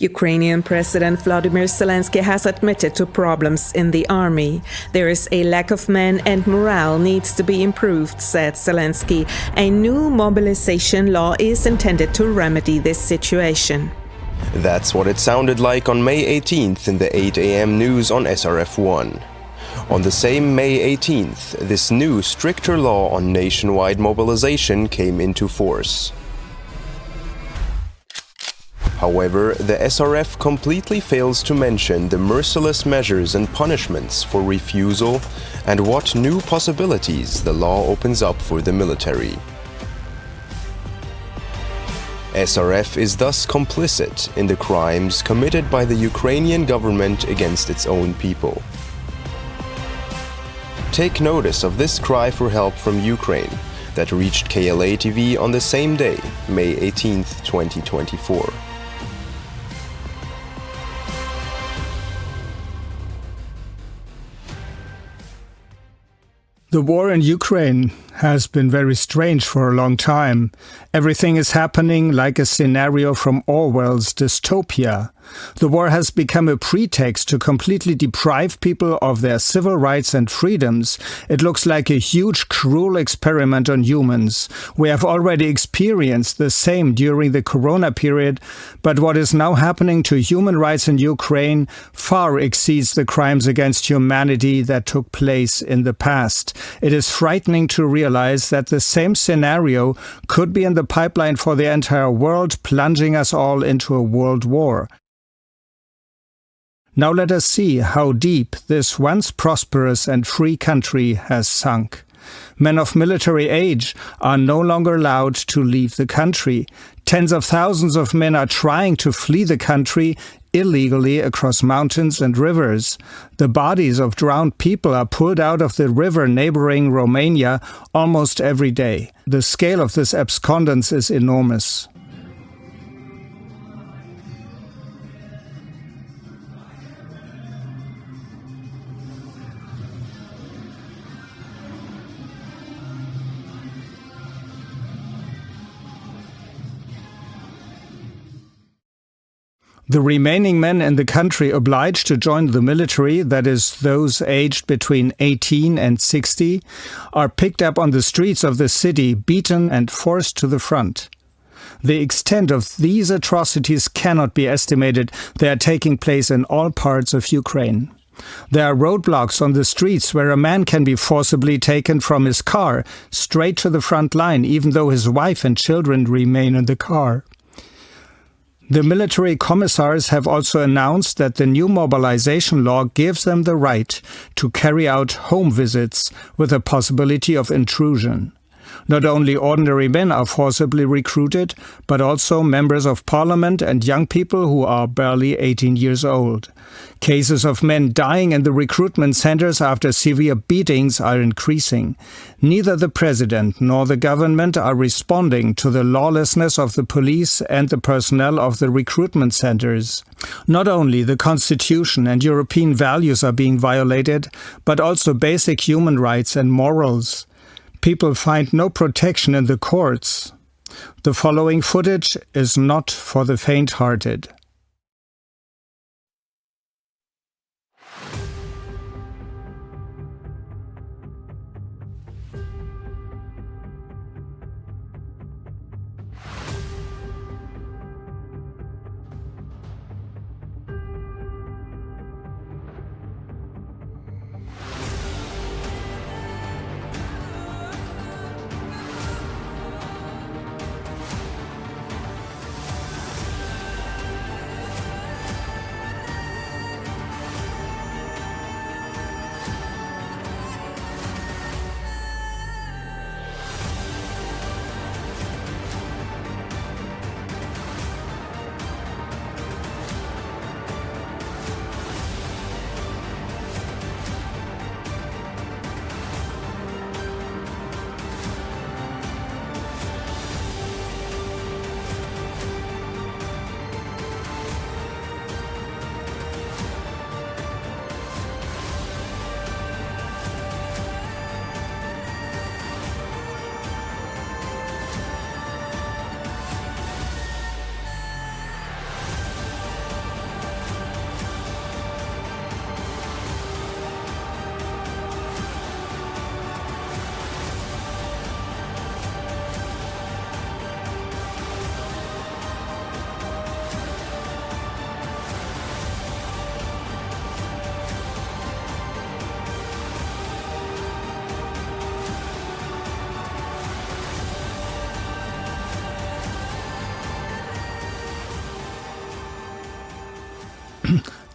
Ukrainian President Vladimir Zelensky has admitted to problems in the army. There is a lack of men and morale needs to be improved, said Zelensky. A new mobilization law is intended to remedy this situation. That's what it sounded like on May 18th in the 8 a.m. news on SRF1. On the same May 18th, this new, stricter law on nationwide mobilization came into force. However, the SRF completely fails to mention the merciless measures and punishments for refusal and what new possibilities the law opens up for the military. SRF is thus complicit in the crimes committed by the Ukrainian government against its own people. Take notice of this cry for help from Ukraine that reached KLA TV on the same day, May 18, 2024. The war in Ukraine has been very strange for a long time. Everything is happening like a scenario from Orwell's dystopia. The war has become a pretext to completely deprive people of their civil rights and freedoms. It looks like a huge, cruel experiment on humans. We have already experienced the same during the Corona period, but what is now happening to human rights in Ukraine far exceeds the crimes against humanity that took place in the past. It is frightening to realize that the same scenario could be in the pipeline for the entire world, plunging us all into a world war. Now let us see how deep this once prosperous and free country has sunk. Men of military age are no longer allowed to leave the country. Tens of thousands of men are trying to flee the country illegally across mountains and rivers. The bodies of drowned people are pulled out of the river neighboring Romania almost every day. The scale of this abscondence is enormous. The remaining men in the country obliged to join the military, that is, those aged between 18 and 60, are picked up on the streets of the city, beaten and forced to the front. The extent of these atrocities cannot be estimated. They are taking place in all parts of Ukraine. There are roadblocks on the streets where a man can be forcibly taken from his car straight to the front line, even though his wife and children remain in the car. The military commissars have also announced that the new mobilization law gives them the right to carry out home visits with a possibility of intrusion. Not only ordinary men are forcibly recruited, but also members of parliament and young people who are barely 18 years old. Cases of men dying in the recruitment centers after severe beatings are increasing. Neither the president nor the government are responding to the lawlessness of the police and the personnel of the recruitment centers. Not only the Constitution and European values are being violated, but also basic human rights and morals. People find no protection in the courts. The following footage is not for the faint-hearted.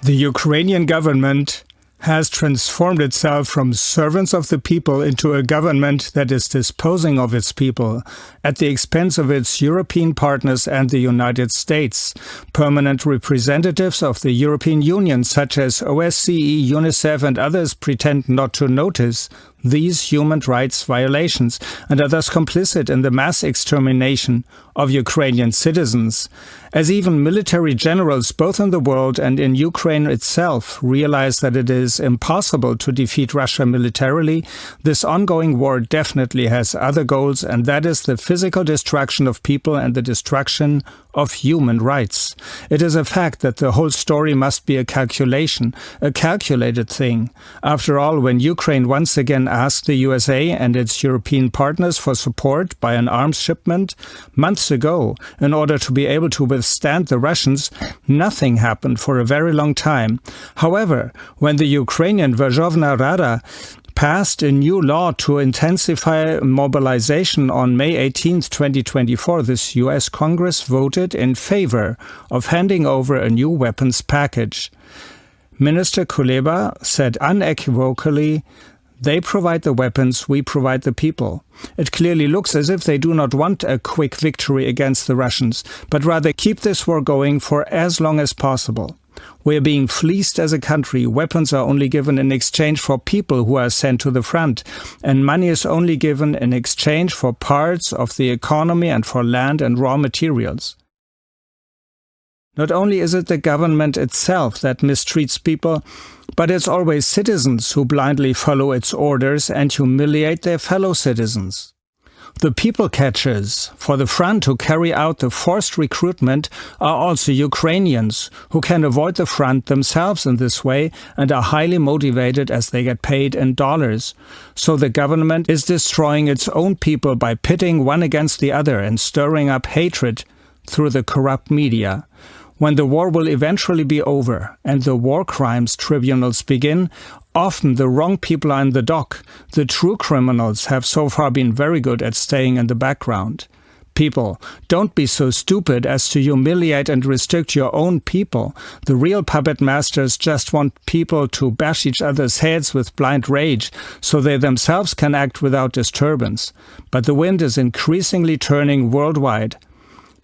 The Ukrainian government has transformed itself from servants of the people into a government that is disposing of its people at the expense of its European partners and the United States. Permanent representatives of the European Union, such as OSCE, UNICEF and others, pretend not to notice these human rights violations and are thus complicit in the mass extermination of Ukrainian citizens. As even military generals, both in the world and in Ukraine itself, realize that it is impossible to defeat Russia militarily, this ongoing war definitely has other goals, and that is the physical destruction of people and the destruction of human rights. It is a fact that the whole story must be a calculation, a calculated thing. After all, when Ukraine once again asked the USA and its European partners for support by an arms shipment months ago in order to be able to withstand the Russians, nothing happened for a very long time. However, when the Ukrainian Verkhovna Rada passed a new law to intensify mobilization on May 18, 2024, this U.S. Congress voted in favor of handing over a new weapons package. Minister Kuleba said unequivocally, "They provide the weapons, we provide the people." It clearly looks as if they do not want a quick victory against the Russians, but rather keep this war going for as long as possible. We are being fleeced as a country. Weapons are only given in exchange for people who are sent to the front, and money is only given in exchange for parts of the economy and for land and raw materials. Not only is it the government itself that mistreats people, but it's always citizens who blindly follow its orders and humiliate their fellow citizens. The people catchers for the front who carry out the forced recruitment are also Ukrainians who can avoid the front themselves in this way and are highly motivated as they get paid in dollars. So the government is destroying its own people by pitting one against the other and stirring up hatred through the corrupt media. When the war will eventually be over and the war crimes tribunals begin, often the wrong people are in the dock. The true criminals have so far been very good at staying in the background. People, don't be so stupid as to humiliate and restrict your own people. The real puppet masters just want people to bash each other's heads with blind rage, so they themselves can act without disturbance. But the wind is increasingly turning worldwide.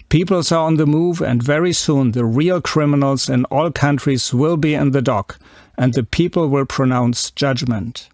Peoples are on the move, and very soon the real criminals in all countries will be in the dock, and the people will pronounce judgment.